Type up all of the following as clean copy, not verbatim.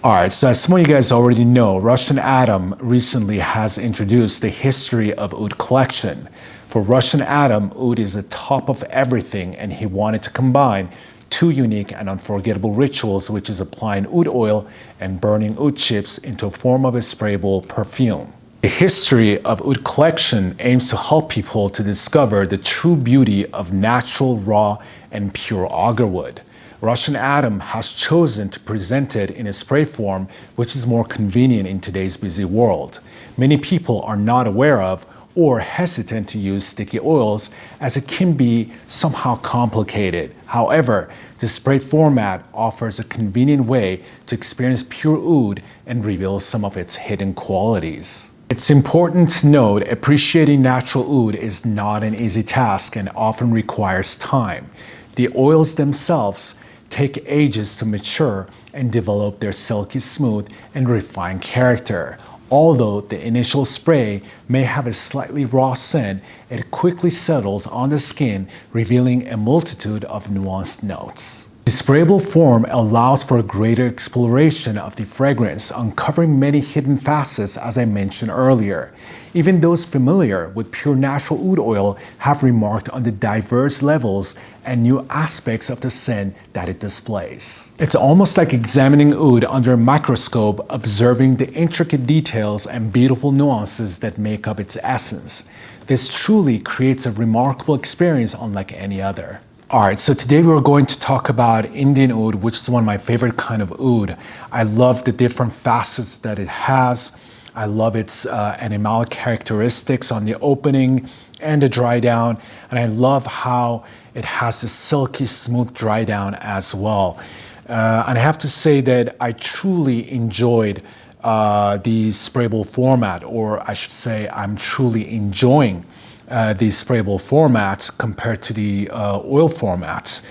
Alright, so as some of you guys already know, Russian Atom recently has introduced the history of Oud collection. For Russian Atom, Oud is the top of everything, and he wanted to combine two unique and unforgettable rituals, which is applying oud oil and burning oud chips into a form of a sprayable perfume. The history of oud collection aims to help people to discover the true beauty of natural, raw, and pure agarwood. Russian Atom has chosen to present it in a spray form, which is more convenient in today's busy world. Many people are not aware of or hesitant to use sticky oils as it can be somehow complicated. However, the spray format offers a convenient way to experience pure oud and reveal some of its hidden qualities. It's important to note appreciating natural oud is not an easy task and often requires time. The oils themselves take ages to mature and develop their silky smooth and refined character. Although the initial spray may have a slightly raw scent, it quickly settles on the skin, revealing a multitude of nuanced notes. The sprayable form allows for a greater exploration of the fragrance, uncovering many hidden facets as I mentioned earlier. Even those familiar with pure natural oud oil have remarked on the diverse levels and new aspects of the scent that it displays. It's almost like examining oud under a microscope, observing the intricate details and beautiful nuances that make up its essence. This truly creates a remarkable experience unlike any other. Alright, so today we're going to talk about Indian Oud, which is one of my favorite kind of oud. I love the different facets that it has. I love its animalic characteristics on the opening and the dry down. And I love how it has a silky smooth dry down as well. And I have to say that I truly enjoyed the sprayable format, or I should say I'm truly enjoying the sprayable format compared to the oil format.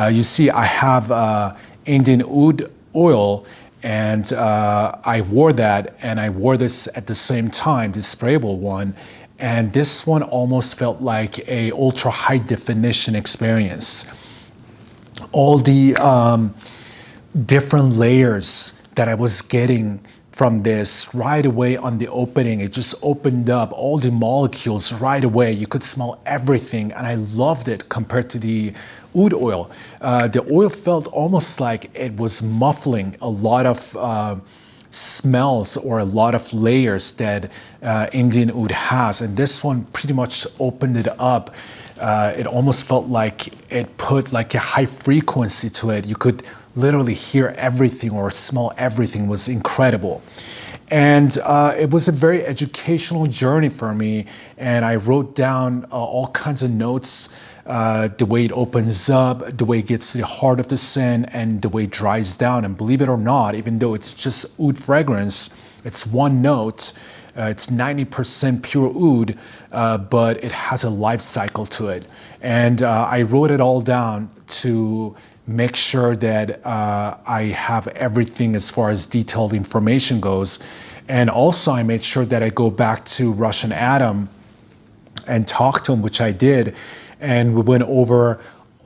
You see, I have Indian Oud oil, and I wore that, and I wore this at the same time, the sprayable one, and this one almost felt like a ultra high definition experience. All the different layers that I was getting from this right away on the opening, it just opened up all the molecules right away. You could smell everything, and I loved it compared to the oud oil. The oil felt almost like it was muffling a lot of smells or a lot of layers that Indian Oud has, and this one pretty much opened it up. It almost felt like it put like a high frequency to it. You could literally hear everything or smell everything. It was incredible. And it was a very educational journey for me, and I wrote down all kinds of notes, the way it opens up, the way it gets to the heart of the scent, and the way it dries down. And believe it or not, even though it's just oud fragrance, it's one note, it's 90% pure oud, but it has a life cycle to it. And I wrote it all down to make sure that I have everything as far as detailed information goes. And also I made sure that I go back to Russian Atom and talk to him, which I did. And we went over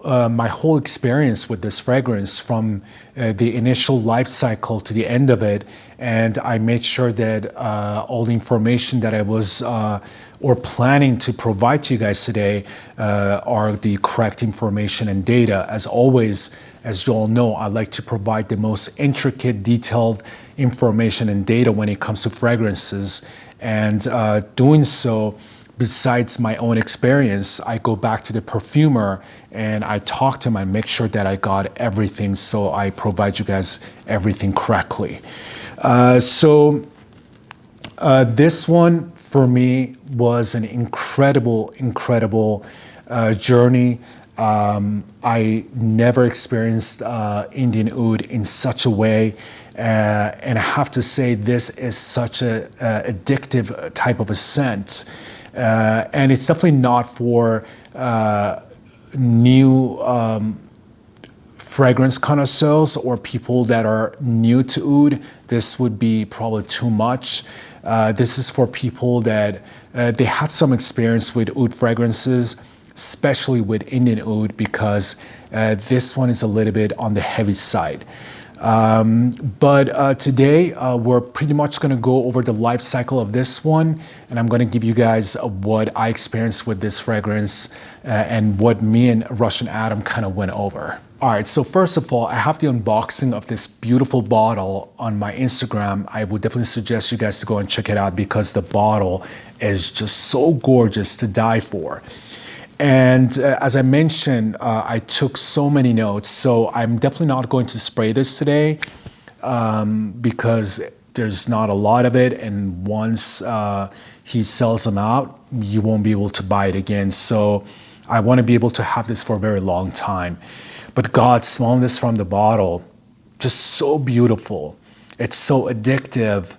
my whole experience with this fragrance from the initial life cycle to the end of it. And I made sure that all the information that I was or planning to provide to you guys today are the correct information and data. As always, as you all know, I like to provide the most intricate, detailed information and data when it comes to fragrances. And doing so, besides my own experience, I go back to the perfumer and I talk to him and make sure that I got everything, so I provide you guys everything correctly. This one for me was an incredible journey. I never experienced Indian Oud in such a way. And I have to say, this is such a addictive type of a scent. And it's definitely not for new fragrance connoisseurs or people that are new to oud. This would be probably too much. This is for people that they had some experience with oud fragrances, especially with Indian Oud, because this one is a little bit on the heavy side. But today we're pretty much going to go over the life cycle of this one, and I'm going to give you guys what I experienced with this fragrance and what me and Russian Adam kind of went over. All right, so first of all, I have the unboxing of this beautiful bottle on my Instagram. I would definitely suggest you guys to go and check it out because the bottle is just so gorgeous to die for. And as I mentioned, I took so many notes, so I'm definitely not going to spray this today because there's not a lot of it, and once he sells them out, you won't be able to buy it again. So I want to be able to have this for a very long time. But God, smelling this from the bottle, just so beautiful. It's so addictive,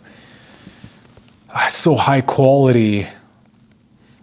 so high quality.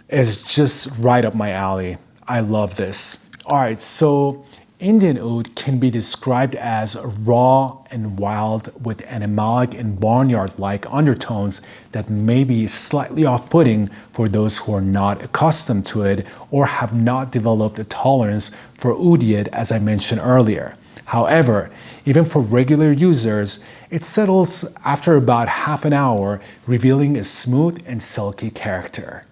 Is just right up my alley. I love this. All right, so Indian Oud can be described as raw and wild with animalic and barnyard-like undertones that may be slightly off-putting for those who are not accustomed to it or have not developed a tolerance for oud yet, as I mentioned earlier. However, even for regular users, it settles after about half an hour, revealing a smooth and silky character.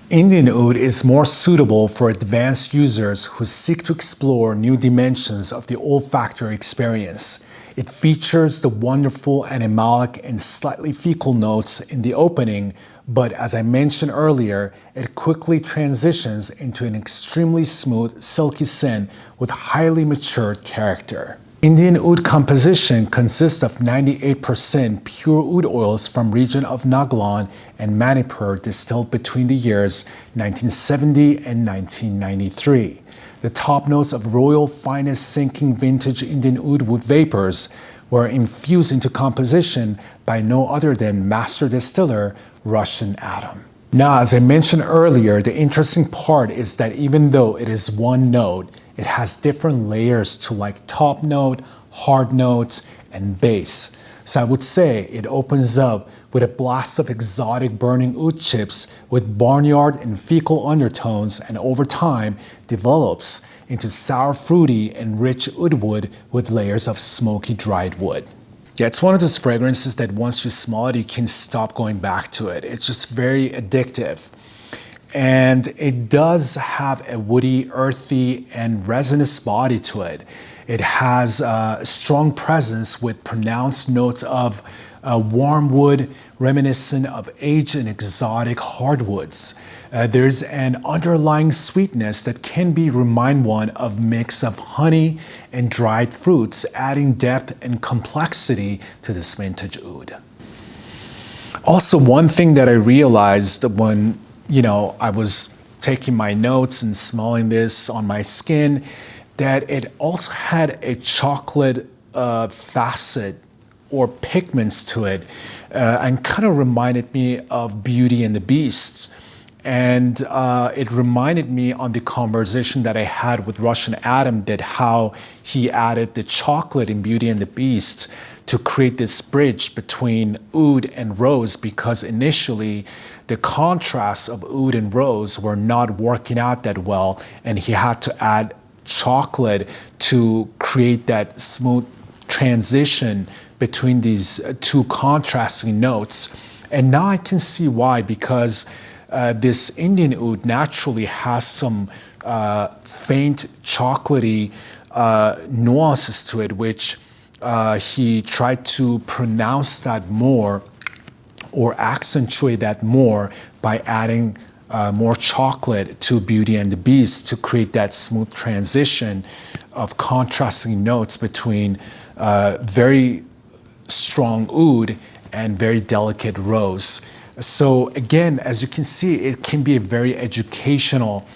Indian Oud is more suitable for advanced users who seek to explore new dimensions of the olfactory experience. It features the wonderful animalic and slightly fecal notes in the opening, but as I mentioned earlier, it quickly transitions into an extremely smooth, silky scent with highly matured character. Indian Oud composition consists of 98% pure oud oils from region of Nagaland and Manipur distilled between the years 1970 and 1993. The top notes of royal finest sinking vintage Indian Oud wood vapors were infused into composition by no other than master distiller Russian Adam. Now, as I mentioned earlier, the interesting part is that even though it is one note, it has different layers to like top note, hard notes, and base. So I would say it opens up with a blast of exotic burning oud chips with barnyard and fecal undertones, and over time develops into sour fruity and rich oud wood with layers of smoky dried wood. Yeah, it's one of those fragrances that once you smell it, you can't stop going back to it. It's just very addictive. And it does have a woody, earthy, and resinous body to it. It has a strong presence with pronounced notes of warm wood, reminiscent of aged and exotic hardwoods. There's an underlying sweetness that can remind one of mix of honey and dried fruits, adding depth and complexity to this vintage oud. Also, one thing that I realized when I was taking my notes and smelling this on my skin, that it also had a chocolate facet or pigments to it, and kind of reminded me of Beauty and the Beast. And it reminded me on the conversation that I had with Russian Adam, that how he added the chocolate in Beauty and the Beast to create this bridge between oud and rose, because initially the contrasts of oud and rose were not working out that well, and he had to add chocolate to create that smooth transition between these two contrasting notes. And now I can see why, because this Indian Oud naturally has some faint chocolatey nuances to it, which he tried to pronounce that more or accentuate that more by adding more chocolate to Beauty and the Beast to create that smooth transition of contrasting notes between very strong oud and very delicate rose. So again, as you can see, it can be a very educational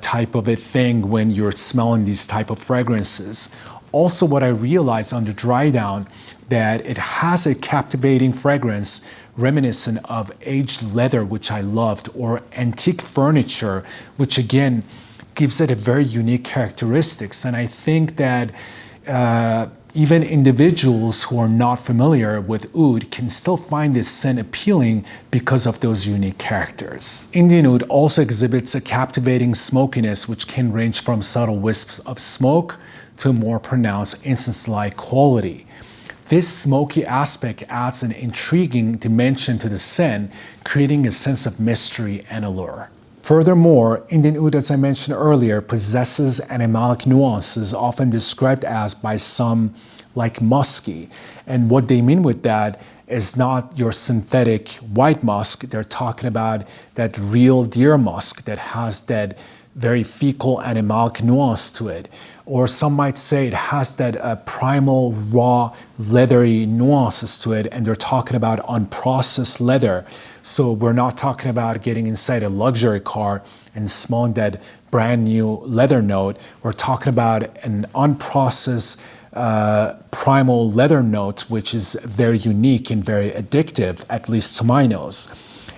type of a thing when you're smelling these type of fragrances. Also, what I realized on the dry down, that it has a captivating fragrance reminiscent of aged leather, which I loved, or antique furniture, which again gives it a very unique characteristics. And I think that Even individuals who are not familiar with oud can still find this scent appealing because of those unique characters. Indian oud also exhibits a captivating smokiness which can range from subtle wisps of smoke to a more pronounced incense-like quality. This smoky aspect adds an intriguing dimension to the scent, creating a sense of mystery and allure. Furthermore, Indian oud, as I mentioned earlier, possesses animalic nuances often described as by some like musky. And what they mean with that is not your synthetic white musk. They're talking about that real deer musk that has that very fecal animalic nuance to it. Or some might say it has that primal, raw, leathery nuances to it, and they're talking about unprocessed leather. So we're not talking about getting inside a luxury car and smelling that brand new leather note. We're talking about an unprocessed primal leather note, which is very unique and very addictive, at least to my nose.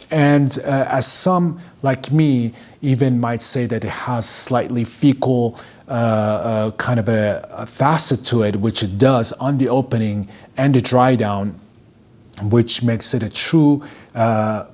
And as some, like me, even might say that it has slightly fecal kind of a facet to it, which it does on the opening and the dry down, which makes it a true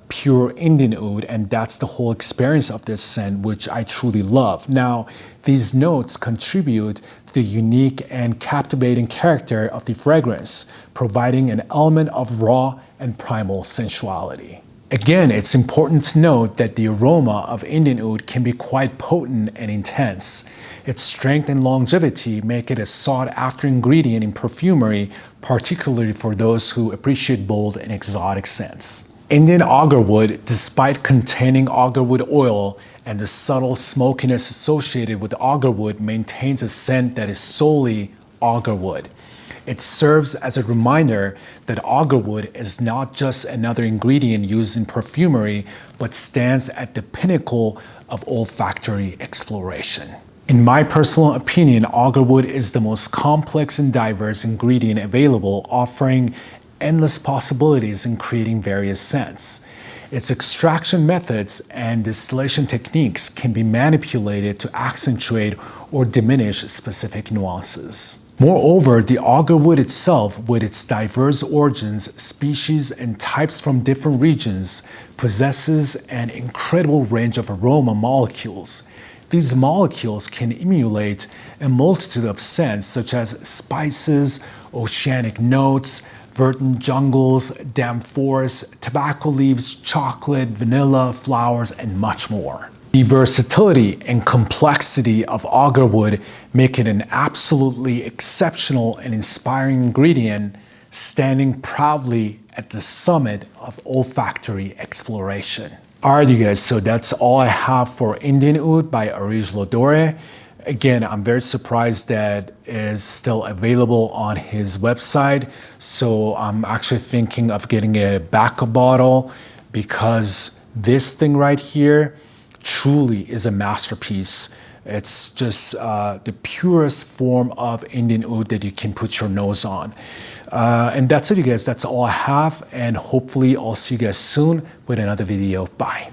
pure Indian oud, and that's the whole experience of this scent, which I truly love. Now, these notes contribute to the unique and captivating character of the fragrance, providing an element of raw and primal sensuality. Again, it's important to note that the aroma of Indian oud can be quite potent and intense. Its strength and longevity make it a sought-after ingredient in perfumery, particularly for those who appreciate bold and exotic scents. Indian agarwood, despite containing agarwood oil and the subtle smokiness associated with agarwood, maintains a scent that is solely agarwood. It serves as a reminder that agarwood is not just another ingredient used in perfumery, but stands at the pinnacle of olfactory exploration. In my personal opinion, agarwood is the most complex and diverse ingredient available, offering endless possibilities in creating various scents. Its extraction methods and distillation techniques can be manipulated to accentuate or diminish specific nuances. Moreover, the agarwood itself, with its diverse origins, species, and types from different regions, possesses an incredible range of aroma molecules. These molecules can emulate a multitude of scents such as spices, oceanic notes, verdant jungles, damp forests, tobacco leaves, chocolate, vanilla, flowers, and much more. The versatility and complexity of agarwood make it an absolutely exceptional and inspiring ingredient, standing proudly at the summit of olfactory exploration. Alright, you guys, so that's all I have for Indian Oud by Areej Le Dore. Again, I'm very surprised that it is still available on his website. So I'm actually thinking of getting a backup bottle, because this thing right here truly is a masterpiece. It's just the purest form of Indian Oud that you can put your nose on. And that's it, you guys. That's all I have. And hopefully I'll see you guys soon with another video. Bye.